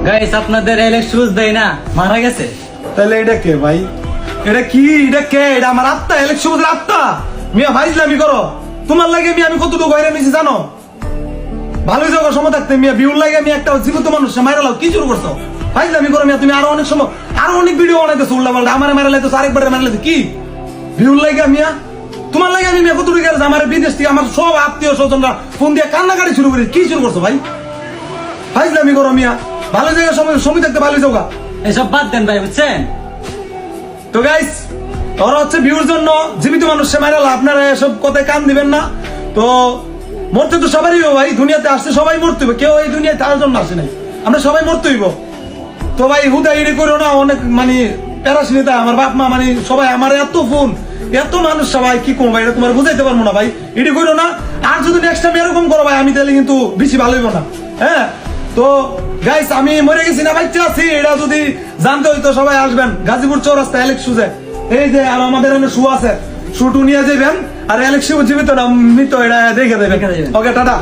Guys আপনাদের এলেক shoes দেয় না, মারা গেছে। তাহলে এটা কে ভাই? এটা কি? এটা কে? এটা আমার আত্মা, এলেক সবুজের আত্মা। মিয়া ভাইজলামি করো। তোমার লাগে আমি কতটুকু হয়রান হয়েছি জানো? ভালোই যাওয়ার সময় থাকতে মিয়া বিউর লাগে আমি একটা জীবিত মানুষ মাইরা লাও, কি শুরু করছো? ভাইজলামি করো মিয়া। তুমি আরো অনেক সময় আরো অনেক ভিডিও বানাইতেছো উল্টা পাল্টা, আমার মারা লাইতেছো, আরেকবার মারা লাইতেছো। কি বিউর লাগে মিয়া? তোমার লাগে আমি মিয়া কতটুকু গেছে? আমার বিদেশ থেকে আমার সব আত্মীয় স্বজনরা ফোন দিয়ে কান্নাকাটি শুরু করি। কি শুরু করছো ভাই? ভাইজলামি করো মিয়া। ভালো জায়গায় সময় থাকতে ভালোই যাওগা। এসব বাদ দেন ভাই, বুঝছেন? তো গাইস, ওরা হচ্ছে ভিউর জন্য জীবিত মানুষকে মারালা, আপনারা এসব কথায় কান দিবেন না। তো মরতে তো সবারই হবে ভাই, দুনিয়াতে আসছে সবাই মরতে হবে, কেউ এই দুনিয়ায় তার জন্য আসে নাই, আমরা সবাই মরতে হইব। তো ভাই হুদা ইডি করো না, অনেক মানে প্যারাসিনিতা আমার বাপ মা মানে সবাই আমার এত ফোন এত মানুষ সবাই কি করবো ভাই, এটা তোমার বুঝাইতে পারবো না ভাই। ইডি করো না, আর যদি নেক্সট টাইম এরকম করো ভাই আমি তাহলে কিন্তু বেশি ভালো হইব না। হ্যাঁ তো গাইস, আমি মরে গেছি না বাচ্চা আছি, এটা যদি জানতে হইতো সবাই আসবেন গাজীপুর চৌরাস্তা এলেক্স শুজে। এই যে আর আমাদের এখানে শু আছে, শুটু নিয়ে যাবেন। আর এলেক্স জীবিত না মৃত এটা দেখে দেবেন। ওকে টাটা।